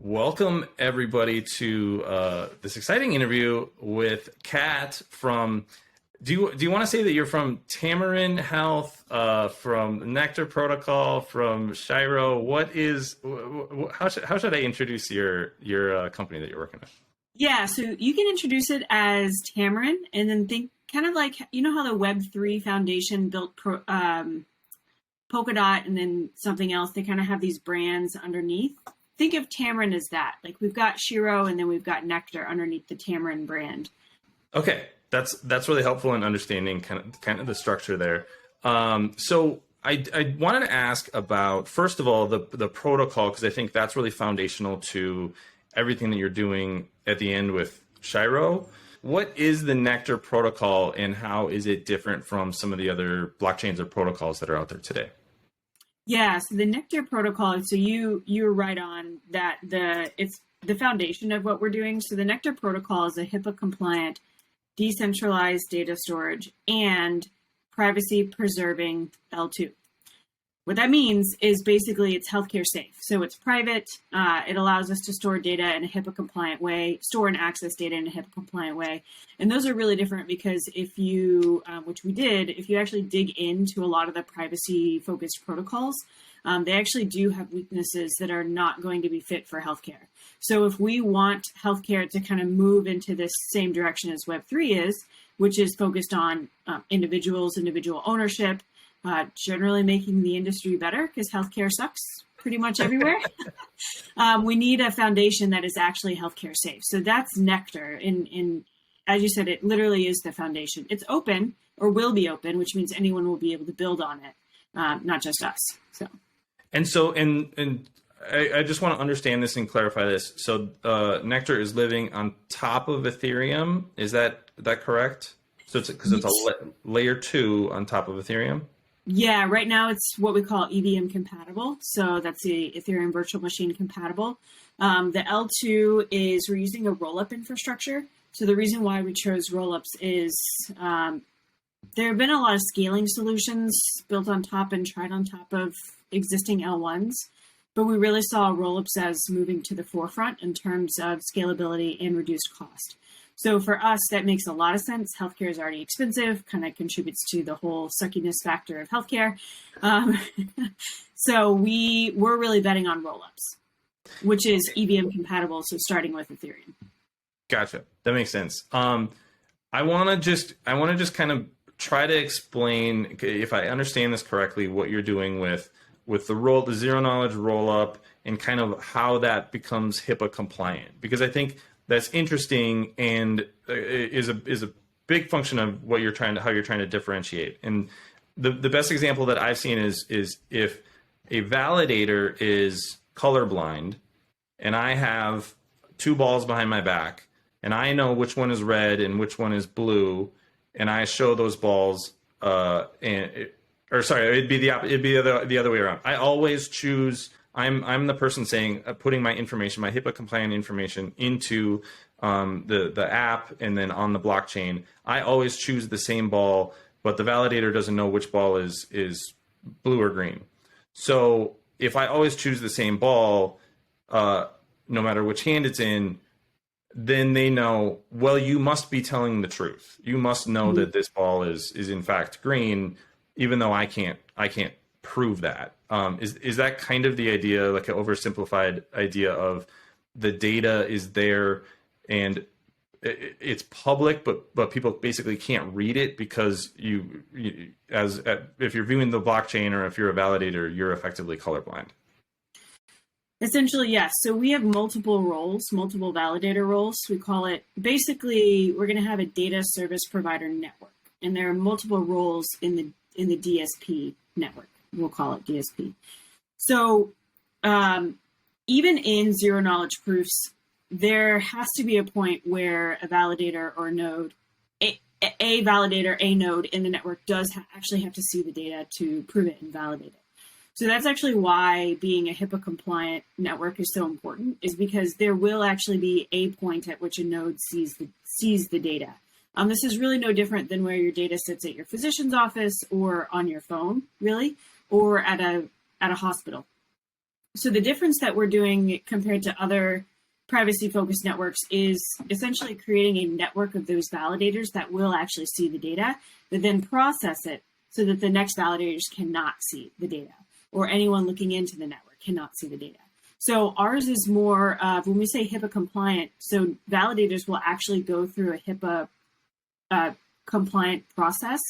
Welcome everybody to this exciting interview with Kat from. Do you want to say that you're from Tamarin Health, from Nectar Protocol, from Shyro? What is how should I introduce your company that you're working with? Yeah, so you can introduce it as Tamarin, and then think kind of like how the Web3 Foundation built Polkadot and then something else. They kind of have these brands underneath. Think of Tamarin as that. Like we've got Shyro and then we've got Nectar underneath the Tamarin brand. Okay, that's really helpful in understanding kind of the structure there. So I wanted to ask about, first of all, the protocol, because I think that's really foundational to everything that you're doing at the end with Shyro. What is the Nectar protocol and how is it different from some of the other blockchains or protocols that are out there today? Yeah, so the Nectar protocol, so you're right on that it's the foundation of what we're doing. So the Nectar protocol is a HIPAA compliant, decentralized data storage and privacy preserving L2. What that means is basically it's healthcare safe. So it's private. It allows us to store data in a HIPAA compliant way, store and access data in a HIPAA compliant way. And those are really different because if you, which we did, if you actually dig into a lot of the privacy focused protocols, they actually do have weaknesses that are not going to be fit for healthcare. So if we want healthcare to kind of move into this same direction as Web3 is, which is focused on individual ownership, generally making the industry better because healthcare sucks pretty much everywhere. We need a foundation that is actually healthcare safe. So that's Nectar. In as you said, it literally is the foundation. It's open or will be open, which means anyone will be able to build on it, not just us. So I just want to understand this and clarify this. So Nectar is living on top of Ethereum. Is that correct? So it's because it's a layer 2 on top of Ethereum. Yeah, right now it's what we call EVM compatible. So that's the Ethereum virtual machine compatible. The L2 is we're using a rollup infrastructure. So the reason why we chose rollups is there have been a lot of scaling solutions built on top and tried on top of existing L1s, but we really saw rollups as moving to the forefront in terms of scalability and reduced cost. So for us, that makes a lot of sense. Healthcare is already expensive, kind of contributes to the whole suckiness factor of healthcare. So we're really betting on rollups, which is EVM compatible. So starting with Ethereum. Gotcha. That makes sense. I want to just kind of try to explain, if I understand this correctly, what you're doing with the zero knowledge rollup and kind of how that becomes HIPAA compliant, because I think that's interesting and is a big function of how you're trying to differentiate. And the best example that I've seen is if a validator is colorblind and I have 2 balls behind my back and I know which one is red and which one is blue, and I show those balls it'd be the other way around. I always choose. I'm the person saying, putting my information, my HIPAA compliant information into the app and then on the blockchain. I always choose the same ball, but the validator doesn't know which ball is blue or green. So if I always choose the same ball, no matter which hand it's in, then they know, well, you must be telling the truth. You must know that this ball is in fact green, even though I can't prove that. Is that kind of the idea, like an oversimplified idea of the data is there and it's public, but people basically can't read it because if you're viewing the blockchain or if you're a validator, you're effectively colorblind. Essentially, yes. So we have multiple roles, multiple validator roles. We call it, basically, we're going to have a data service provider network, and there are multiple roles in the DSP network. We'll call it DSP. So even in zero knowledge proofs, there has to be a point where a validator or node, a validator, a node in the network does actually have to see the data to prove it and validate it. So that's actually why being a HIPAA compliant network is so important, is because there will actually be a point at which a node sees the data. This is really no different than where your data sits at your physician's office or on your phone, really, or at a hospital. So the difference that we're doing compared to other privacy-focused networks is essentially creating a network of those validators that will actually see the data, that then process it so that the next validators cannot see the data, or anyone looking into the network cannot see the data. So ours is more, when we say HIPAA compliant, so validators will actually go through a HIPAA compliant process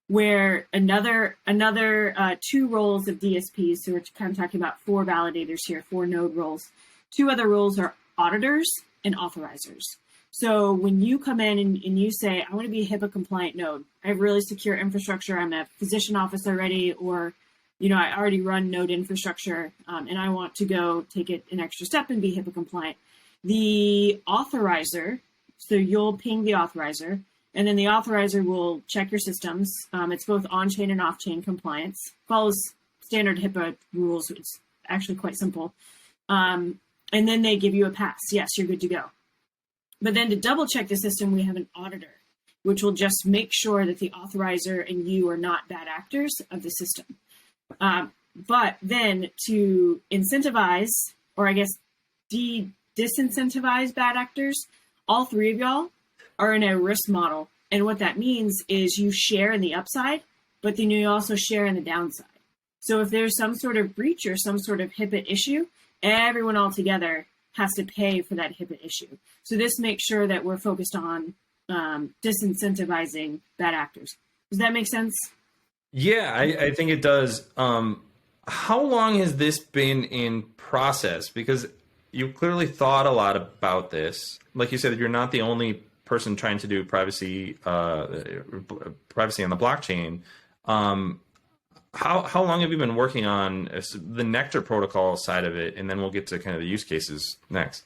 where another 2 roles of DSPs, so we're kind of talking about 4 validators here, 4 node roles. 2 other roles are auditors and authorizers. So when you come in and you say, I want to be a HIPAA compliant node, I have really secure infrastructure, I'm a physician office already, or I already run node infrastructure, and I want to go take it an extra step and be HIPAA compliant. The authorizer, so you'll ping the authorizer, and then the authorizer will check your systems. It's both on-chain and off-chain compliance. Follows standard HIPAA rules. It's actually quite simple. And then they give you a pass. Yes, you're good to go. But then to double check the system, we have an auditor, which will just make sure that the authorizer and you are not bad actors of the system. But then to incentivize, or I guess disincentivize bad actors, all 3 of y'all are in a risk model. And what that means is you share in the upside, but then you also share in the downside. So if there's some sort of breach or some sort of HIPAA issue, everyone all together has to pay for that HIPAA issue. So this makes sure that we're focused on disincentivizing bad actors. Does that make sense? Yeah, I think it does. How long has this been in process? Because you clearly thought a lot about this. Like you said, you're not the only person trying to do privacy on the blockchain. How long have you been working on the Nectar protocol side of it? And then we'll get to kind of the use cases next.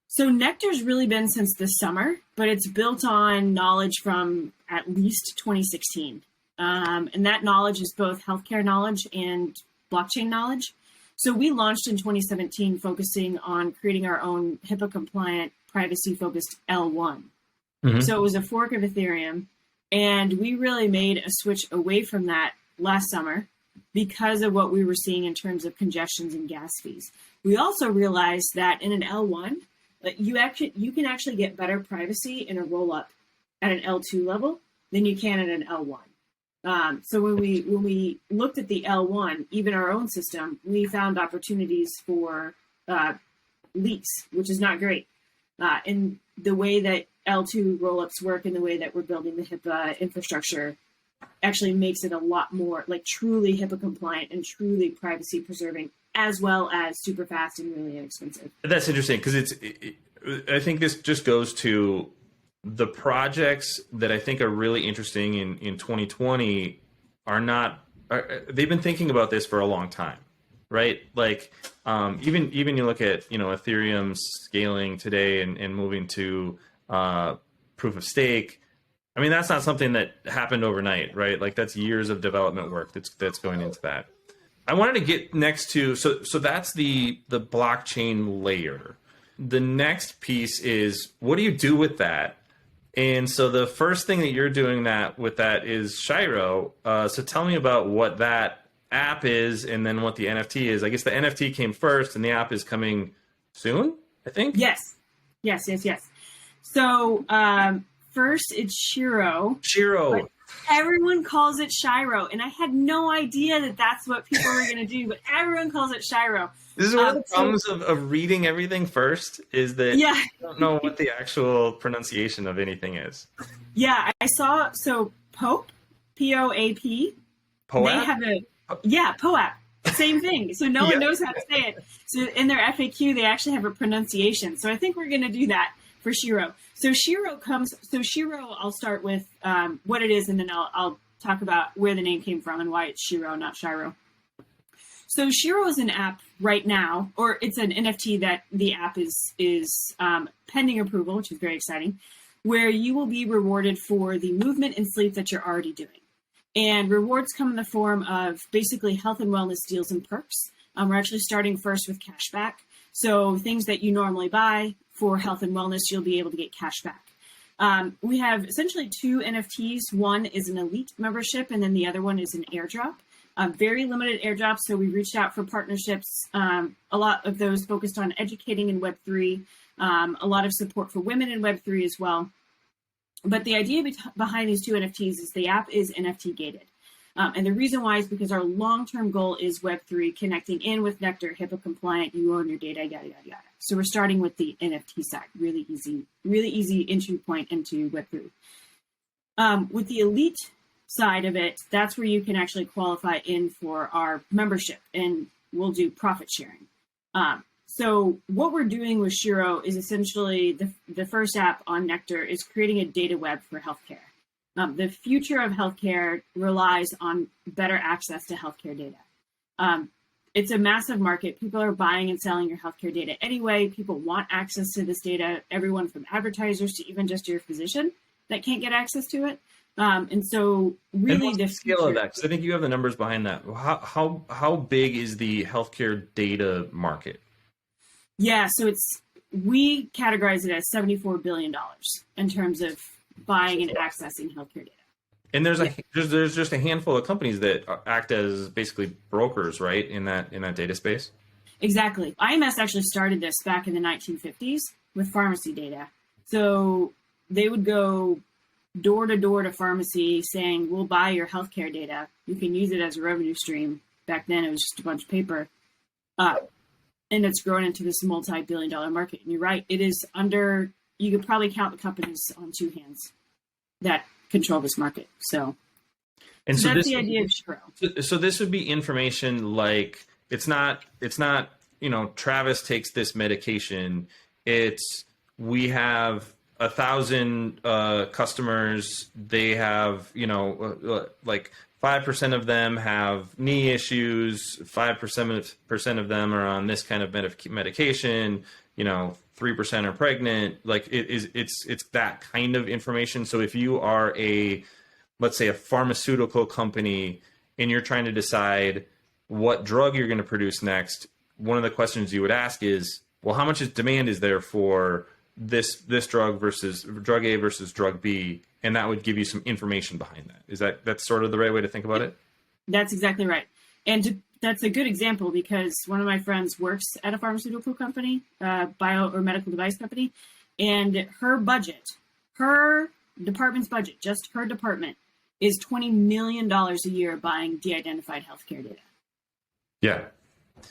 So Nectar's really been since the summer, but it's built on knowledge from at least 2016. And that knowledge is both healthcare knowledge and blockchain knowledge. So we launched in 2017 focusing on creating our own HIPAA compliant, privacy focused L1. Mm-hmm. So it was a fork of Ethereum. And we really made a switch away from that last summer because of what we were seeing in terms of congestions and gas fees. We also realized that in an L1, you can actually get better privacy in a roll-up at an L2 level than you can at an L1. So when we looked at the L1, even our own system, we found opportunities for leaks, which is not great. In the way that L2 rollups work and the way that we're building the HIPAA infrastructure actually makes it a lot more like truly HIPAA compliant and truly privacy preserving, as well as super fast and really inexpensive. That's interesting because I think this just goes to the projects that I think are really interesting in 2020 they've been thinking about this for a long time, right? Like even you look at Ethereum scaling today and moving to proof of stake. I mean, that's not something that happened overnight, right? Like that's years of development work that's going into that. I wanted to get next to so that's the blockchain layer. The next piece is what do you do with that? And so the first thing that you're doing with that is Shyro. So tell me about what that app is and then what the NFT is. I guess the NFT came first and the app is coming soon, I think? Yes. So first it's Shyro. Shyro. Everyone calls it Shyro. And I had no idea that that's what people were going to do, but everyone calls it Shyro. This is one of the problems of reading everything first is that you don't know what the actual pronunciation of anything is. Yeah, I saw, so POAP, P-O-A-P. POAP? They have POAP. Same thing. So no one knows how to say it. So in their FAQ, they actually have a pronunciation. So I think we're going to do that for Shyro. So Shyro, I'll start with what it is, and then I'll talk about where the name came from and why it's Shyro, not Shyro. So Shyro is an app right now, or it's an NFT that the app is pending approval, which is very exciting, where you will be rewarded for the movement and sleep that you're already doing. And rewards come in the form of basically health and wellness deals and perks. We're actually starting first with cash back. So things that you normally buy for health and wellness, you'll be able to get cash back. We have essentially 2 NFTs. One is an elite membership, and then the other one is an airdrop. Very limited airdrops, so we reached out for partnerships. A lot of those focused on educating in Web3, a lot of support for women in Web3 as well. But the idea behind these two NFTs is the app is NFT gated. And the reason why is because our long-term goal is Web3 connecting in with Nectar, HIPAA compliant, you own your data, yada, yada, yada. So we're starting with the NFT side, really easy entry point into Web3. With the elite side of it, that's where you can actually qualify in for our membership, and we'll do profit sharing. So what we're doing with Shyro is essentially the first app on Nectar is creating a data web for healthcare. The future of healthcare relies on better access to healthcare data. It's a massive market. People are buying and selling your healthcare data anyway. People want access to this data, everyone from advertisers to even just your physician that can't get access to it. And so really and the scale of that, because I think you have the numbers behind that. How big is the healthcare data market? Yeah, so we categorize it as $74 billion in terms of buying and accessing healthcare data. And there's just a handful of companies that act as basically brokers, right, in that data space. Exactly. IMS actually started this back in the 1950s with pharmacy data. So they would go door to door to pharmacy saying, "We'll buy your healthcare data. You can use it as a revenue stream." Back then, it was just a bunch of paper. And it's grown into this multi-billion-dollar market. And you're right, it is under, you could probably count the companies on two hands that control this market. So that's the idea of Shyro. So this would be information like, it's not, Travis takes this medication. It's, we have 1,000 customers. They have, like 5% of them have knee issues, 5% of them are on this kind of medication, 3% are pregnant. Like it's that kind of information. So if you are let's say a pharmaceutical company and you're trying to decide what drug you're going to produce next, one of the questions you would ask is, well, how much demand is there for this drug versus drug A versus drug B? And that would give you some information behind that. That's sort of the right way to think about it? That's exactly right. And that's a good example because one of my friends works at a pharmaceutical company, bio or medical device company, and her department's budget, just her department, is $20 million a year buying de-identified healthcare data. Yeah.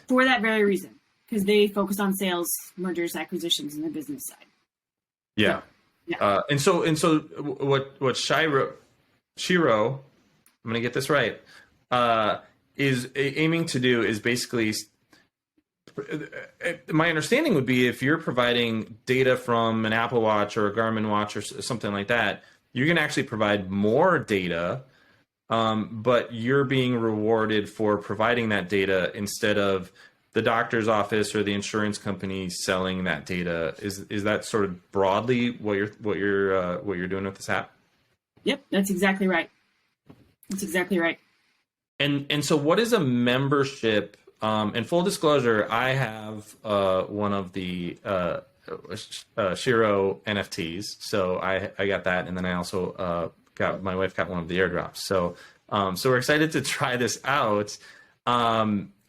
For that very reason, because they focus on sales, mergers, acquisitions, and the business side. Yeah. So, yeah. And so what Shyro, I'm going to get this right, is aiming to do is basically, my understanding would be if you're providing data from an Apple Watch or a Garmin watch or something like that, you're going to actually provide more data, but you're being rewarded for providing that data instead of the doctor's office or the insurance company selling that data. Is that sort of broadly what you're doing with this app? Yep, that's exactly right. That's exactly right. And so what is a membership? And full disclosure, I have one of the Shyro NFTs, so I got that, and then I also my wife got one of the airdrops. So we're excited to try this out.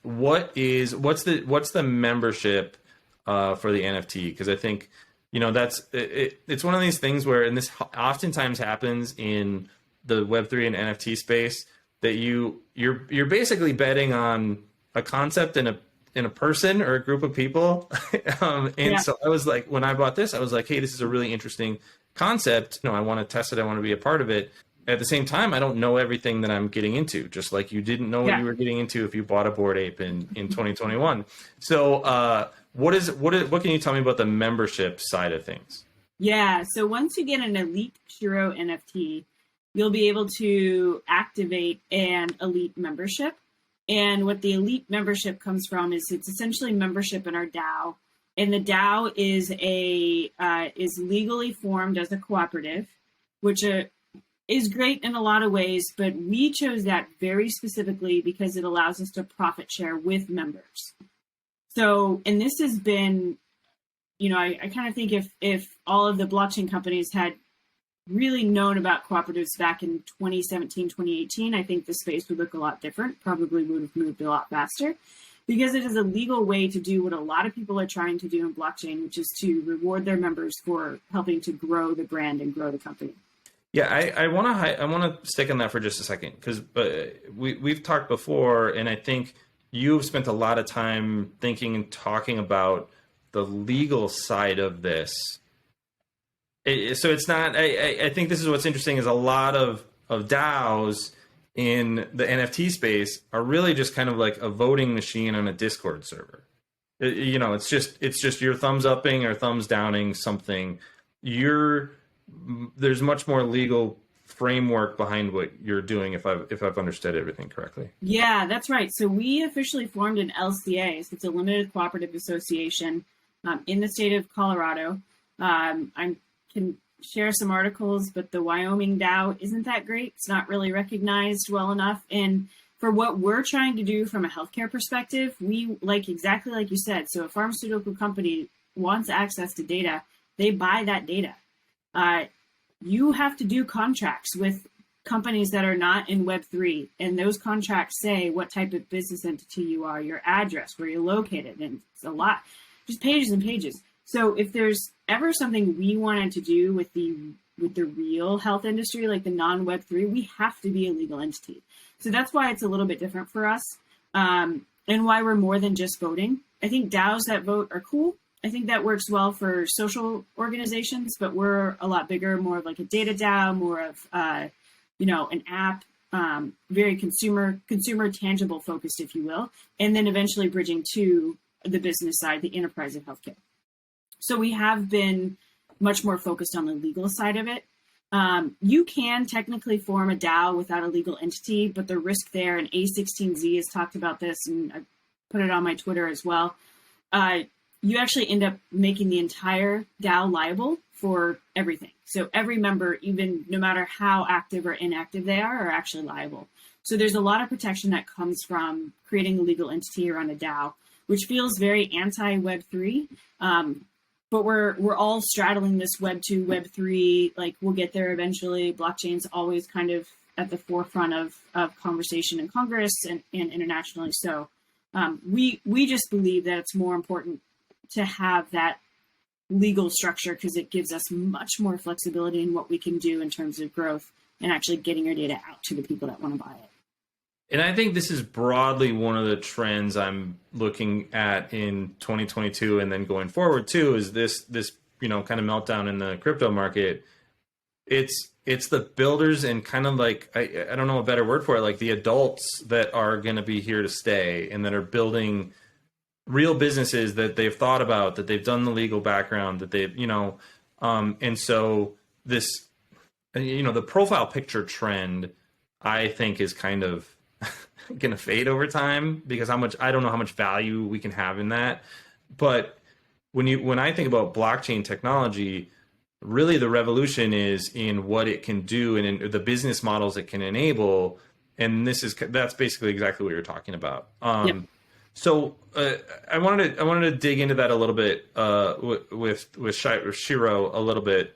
What's the membership for the NFT? Because I think it's one of these things where, and this oftentimes happens in the Web3 and NFT space, that you're basically betting on a concept and a person or a group of people. So I was like, when I bought this, I was like, hey, this is a really interesting concept. I want to test it. I want to be a part of it. At the same time, I don't know everything that I'm getting into, just like you didn't know what you were getting into if you bought a Bored Ape in 2021. So what can you tell me about the membership side of things? Yeah, so once you get an elite Shyro NFT, you'll be able to activate an elite membership. And what the elite membership comes from is it's essentially membership in our DAO. And the DAO is legally formed as a cooperative, which is great in a lot of ways, but we chose that very specifically because it allows us to profit share with members. So, and this has been, I kind of think if all of the blockchain companies had really known about cooperatives back in 2017, 2018, I think the space would look a lot different, probably would have moved a lot faster, because it is a legal way to do what a lot of people are trying to do in blockchain, which is to reward their members for helping to grow the brand and grow the company. Yeah, I want to stick on that for just a second, because we've talked before, and I think you've spent a lot of time thinking and talking about the legal side of this. So it's not. I think this is what's interesting is a lot of DAOs in the NFT space are really just kind of like a voting machine on a Discord server. It's just your thumbs upping or thumbs downing something. There's much more legal framework behind what you're doing, if I've understood everything correctly. Yeah, that's right. So we officially formed an LCA. So it's a limited cooperative association in the state of Colorado. I can share some articles, but the Wyoming DAO isn't that great. It's not really recognized well enough. And for what we're trying to do from a healthcare perspective, we exactly like you said. So a pharmaceutical company wants access to data, they buy that data. You have to do contracts with companies that are not in Web3, and those contracts say what type of business entity you are, your address, where you're located, and it's a lot, just pages and pages. So if there's ever something we wanted to do with the real health industry, like the non-Web3, we have to be a legal entity. So that's why it's a little bit different for us, and why we're more than just voting. I think DAOs that vote are cool. I think that works well for social organizations, but we're a lot bigger, more of like a data DAO, more of an app, very consumer tangible focused, if you will, and then eventually bridging to the business side, the enterprise of healthcare. So we have been much more focused on the legal side of it. You can technically form a DAO without a legal entity, but the risk there, and A16Z has talked about this, and I put it on my Twitter as well. You actually end up making the entire DAO liable for everything. So every member, even no matter how active or inactive they are actually liable. So there's a lot of protection that comes from creating a legal entity around a DAO, which feels very anti-Web3. But we're all straddling this Web 2, Web 3, like we'll get there eventually. Blockchain's always kind of at the forefront of conversation in Congress and internationally. So we just believe that it's more important to have that legal structure because it gives us much more flexibility in what we can do in terms of growth and actually getting our data out to the people that want to buy it. And I think this is broadly one of the trends I'm looking at in 2022 and then going forward too, is this kind of meltdown in the crypto market. It's the builders and kind of like, I don't know a better word for it, like the adults that are going to be here to stay and that are building real businesses that they've thought about, that they've done the legal background, that they've, and so this, the profile picture trend, I think is kind of going to fade over time because I don't know how much value we can have in that. But when I think about blockchain technology, really the revolution is in what it can do and in the business models it can enable. And that's basically exactly what you're talking about. Yep. So I wanted to dig into that a little bit with Shyro a little bit.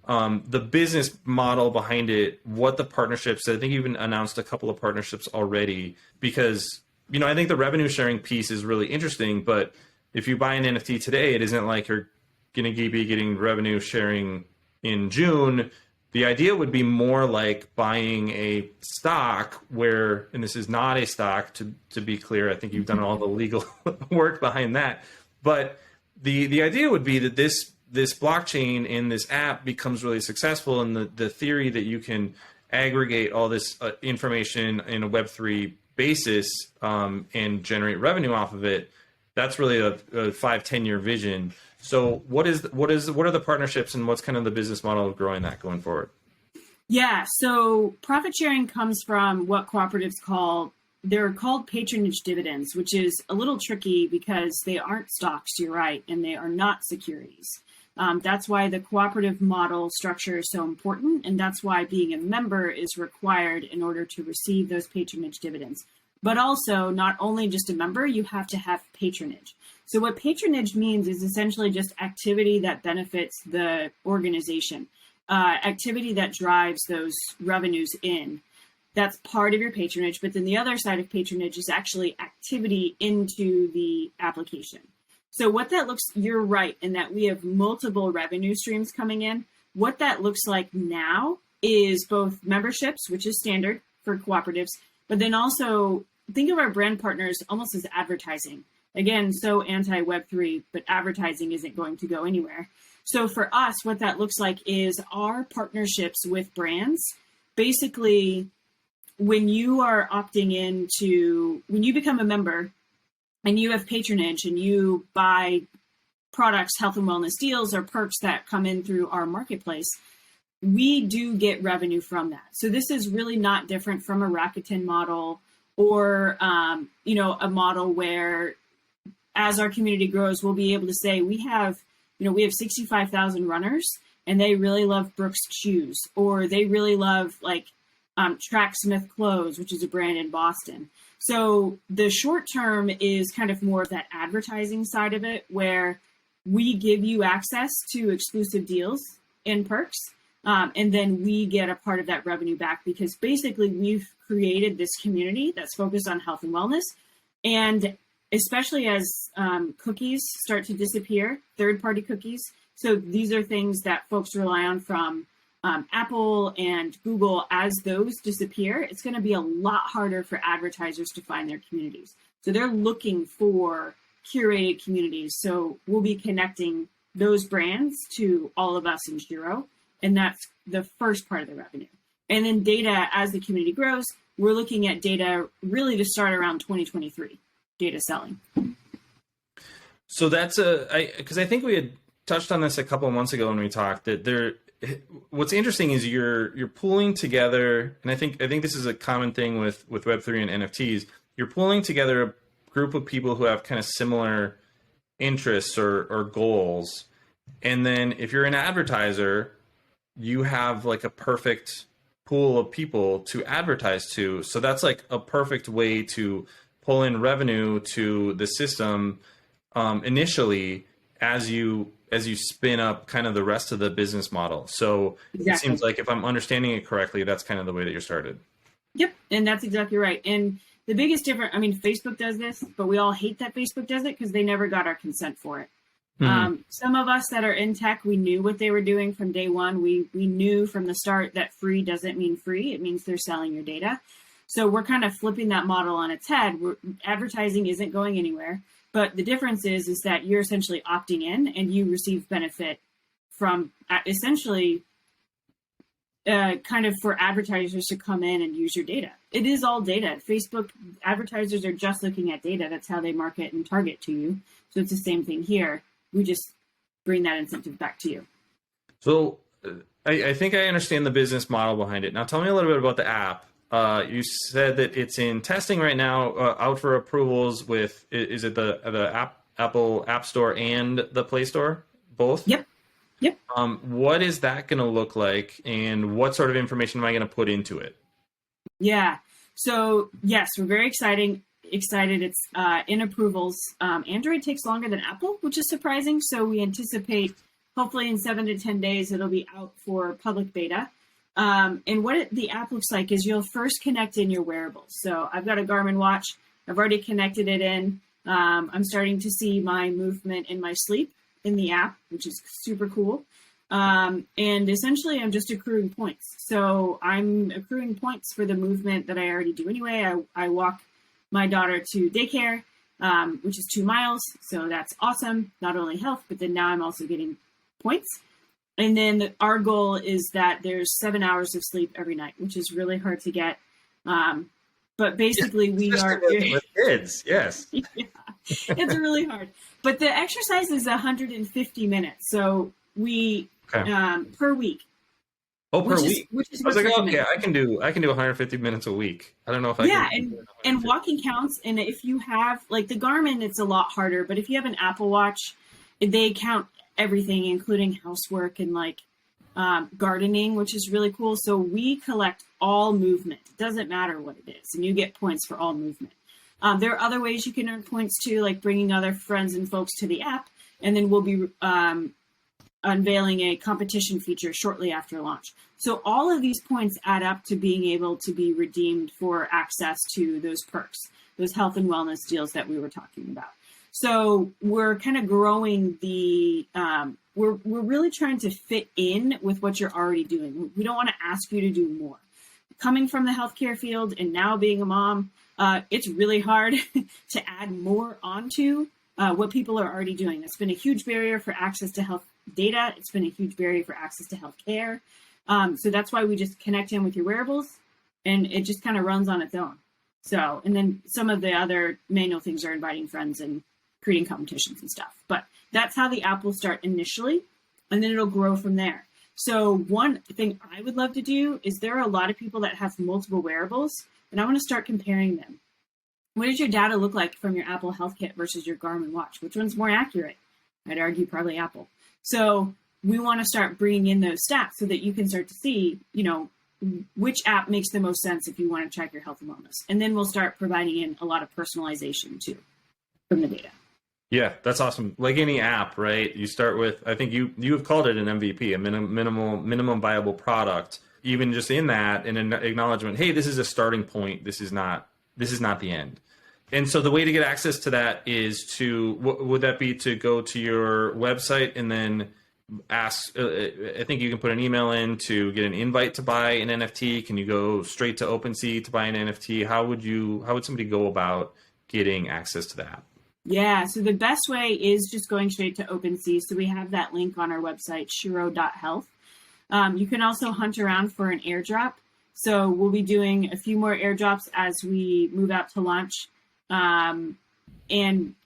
The business model behind it, what the partnerships, I think you've even announced a couple of partnerships already because, I think the revenue sharing piece is really interesting, but if you buy an NFT today, it isn't like you're going to be getting revenue sharing in June. The idea would be more like buying a stock where, and this is not a stock to be clear, I think you've done all the legal work behind that, but the idea would be that this blockchain in this app becomes really successful, and the theory that you can aggregate all this information in a Web3 basis and generate revenue off of it, that's really a 5-10 year vision. So what are the partnerships and what's kind of the business model of growing that going forward? Yeah, so profit sharing comes from what cooperatives they're called patronage dividends, which is a little tricky because they aren't stocks, you're right, and they are not securities. That's why the cooperative model structure is so important, and that's why being a member is required in order to receive those patronage dividends. But also, not only just a member, you have to have patronage. So what patronage means is essentially just activity that benefits the organization. activity that drives those revenues in. That's part of your patronage, but then the other side of patronage is actually activity into the application. So what that looks, you're right in that we have multiple revenue streams coming in. What that looks like now is both memberships, which is standard for cooperatives, but then also think of our brand partners almost as advertising. Again, so anti-Web3, but advertising isn't going to go anywhere. So for us, what that looks like is our partnerships with brands. Basically, when you are opting into, when you become a member and you have patronage and you buy products, health and wellness deals or perks that come in through our marketplace, we do get revenue from that. So this is really not different from a Rakuten model or, a model where as our community grows, we'll be able to say we have 65,000 runners and they really love Brooks shoes, or they really love Tracksmith clothes, which is a brand in Boston. So the short term is kind of more of that advertising side of it, where we give you access to exclusive deals and perks. And then we get a part of that revenue back because basically we've created this community that's focused on health and wellness. And especially as cookies start to disappear, third-party cookies. So these are things that folks rely on from Apple and Google. As those disappear, it's going to be a lot harder for advertisers to find their communities. So they're looking for curated communities. So we'll be connecting those brands to all of us in Shyro. And that's the first part of the revenue. And then data, as the community grows, we're looking at data really to start around 2023, data selling. So that's because I think we had touched on this a couple of months ago when we talked, that what's interesting is you're pulling together, and I think this is a common thing with Web3 and NFTs, you're pulling together a group of people who have kind of similar interests or goals. And then if you're an advertiser, you have like a perfect pool of people to advertise to. So that's like a perfect way to pull in revenue to the system initially as you spin up kind of the rest of the business model. So exactly. It seems like, if I'm understanding it correctly, that's kind of the way that you're started. Yep, and that's exactly right. And the biggest difference, Facebook does this, but we all hate that Facebook does it because they never got our consent for it. Mm-hmm. Some of us that are in tech, we knew what they were doing from day one. We knew from the start that free doesn't mean free. It means they're selling your data. So we're kind of flipping that model on its head. Advertising isn't going anywhere. But the difference is that you're essentially opting in and you receive benefit from essentially kind of for advertisers to come in and use your data. It is all data. Facebook advertisers are just looking at data. That's how they market and target to you. So it's the same thing here. We just bring that incentive back to you. So I think I understand the business model behind it. Now tell me a little bit about the app. You said that it's in testing right now, out for approvals with, is it the Apple App Store and the Play Store, both? Yep. What is that going to look like, and what sort of information am I going to put into it? Yeah. So yes, we're very excited. It's in approvals. Android takes longer than Apple, which is surprising. So we anticipate hopefully in 7 to 10 days, it'll be out for public beta. And what the app looks like is you'll first connect in your wearables. So I've got a Garmin watch. I've already connected it in. I'm starting to see my movement in my sleep in the app, which is super cool. And essentially I'm just accruing points. So I'm accruing points for the movement that I already do anyway. I walk my daughter to daycare, which is 2 miles. So that's awesome. Not only health, but then now I'm also getting points. And then our goal is that there's 7 hours of sleep every night, which is really hard to get. But basically we are with kids. Yes. Yeah, it's really hard. But the exercise is 150 minutes. So we, per week. Oh, per week. Which is I was like, oh yeah, I can do 150 minutes a week. I don't know if I can. Yeah, and walking counts. And if you have like the Garmin, it's a lot harder. But if you have an Apple Watch, they count everything, including housework and gardening, which is really cool. So we collect all movement. It doesn't matter what it is, and you get points for all movement. There are other ways you can earn points too, like bringing other friends and folks to the app, and then we'll be unveiling a competition feature shortly after launch. So all of these points add up to being able to be redeemed for access to those perks, those health and wellness deals that we were talking about. So we're kind of growing the, we're really trying to fit in with what you're already doing. We don't want to ask you to do more. Coming from the healthcare field and now being a mom, it's really hard to add more onto what people are already doing. It's been a huge barrier for access to health data. It's been a huge barrier for access to health care. So that's why we just connect in with your wearables, and it just kind of runs on its own. So, and then some of the other manual things are inviting friends and creating competitions and stuff. But that's how the app will start initially, and then it'll grow from there. So one thing I would love to do is there are a lot of people that have multiple wearables, and I want to start comparing them. What does your data look like from your Apple Health Kit versus your Garmin watch? Which one's more accurate? I'd argue probably Apple. So we want to start bringing in those stats so that you can start to see, you know, which app makes the most sense if you want to track your health and wellness. And then we'll start providing in a lot of personalization too from the data. Yeah, that's awesome. Like any app, right? You start with, I think you have called it an MVP, a minimum viable product. Even just in that, in an acknowledgement, hey, this is a starting point. This is not the end. And so the way to get access to that is to, would that be to go to your website and then ask, I think you can put an email in to get an invite to buy an NFT. Can you go straight to OpenSea to buy an NFT? How would somebody go about getting access to that? Yeah, so the best way is just going straight to OpenSea. So we have that link on our website, Shyro.health. You can also hunt around for an airdrop. So we'll be doing a few more airdrops as we move out to launch, and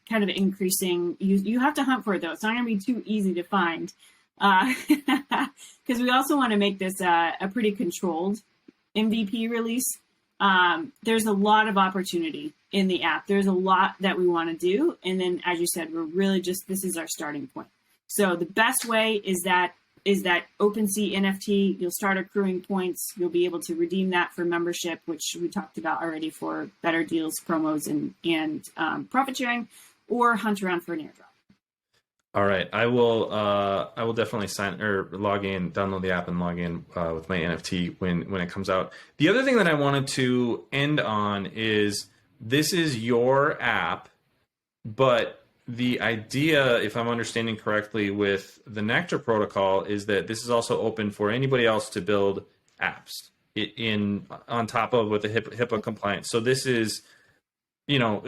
kind of increasing. You have to hunt for it, though. It's not going to be too easy to find, because we also want to make this a pretty controlled MVP release. There's a lot of opportunity in the app. There's a lot that we want to do. And then, as you said, we're really just, this is our starting point. So the best way is that OpenSea NFT. You'll start accruing points. You'll be able to redeem that for membership, which we talked about already, for better deals, promos, and profit sharing, or hunt around for an airdrop. All right, I will definitely log in, download the app, and log in with my NFT when it comes out. The other thing that I wanted to end on is, this is your app, but the idea, if I'm understanding correctly, with the Nectar Protocol is that this is also open for anybody else to build apps on top of with the HIPAA compliance. So this is, you know,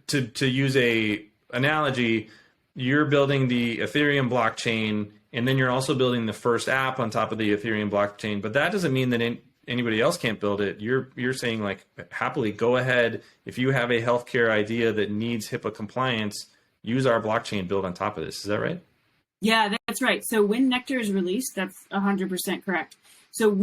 to use a analogy, you're building the Ethereum blockchain, and then you're also building the first app on top of the Ethereum blockchain. But that doesn't mean that anybody else can't build it. You're saying, like, happily go ahead. If you have a healthcare idea that needs HIPAA compliance, use our blockchain, build on top of this. Is that right? Yeah, that's right. So when Nectar is released, that's 100% correct. So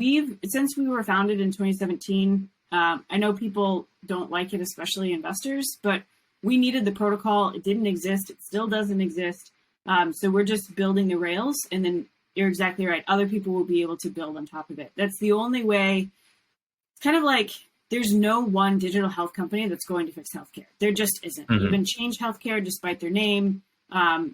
since we were founded in 2017, I know people don't like it, especially investors, but we needed the protocol. It didn't exist. It still doesn't exist. So we're just building the rails, and then you're exactly right. Other people will be able to build on top of it. That's the only way. It's kind of like there's no one digital health company that's going to fix healthcare. There just isn't. Mm-hmm. Even Change Healthcare, despite their name,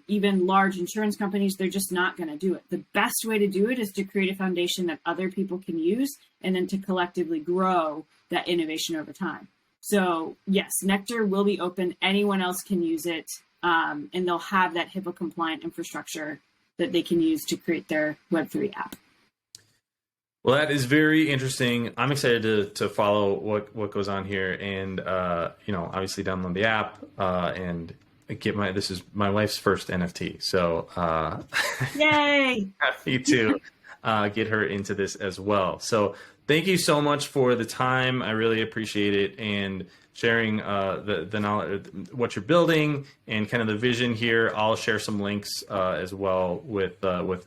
even large insurance companies, they're just not going to do it. The best way to do it is to create a foundation that other people can use, and then to collectively grow that innovation over time. So yes, Nectar will be open. Anyone else can use it, and they'll have that HIPAA compliant infrastructure that they can use to create their Web3 app. Well, that is very interesting. I'm excited to follow what goes on here, and obviously download the app and get this is my wife's first NFT. So Yay! happy to get her into this as well. So thank you so much for the time. I really appreciate it, and sharing the knowledge, what you're building, and kind of the vision here. I'll share some links as well with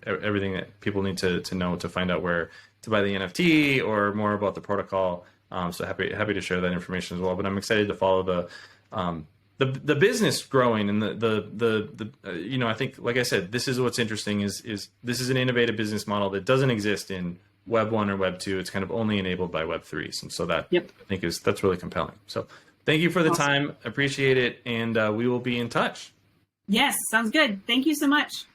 everything that people need to know to find out where to buy the NFT or more about the protocol. So happy to share that information as well. But I'm excited to follow the business growing, and I think, like I said, this is what's interesting is this is an innovative business model that doesn't exist in Web 1 or Web 2. It's kind of only enabled by Web 3s. And so that, I think that's really compelling. So thank you for the time. Appreciate it. And we will be in touch. Yes, sounds good. Thank you so much.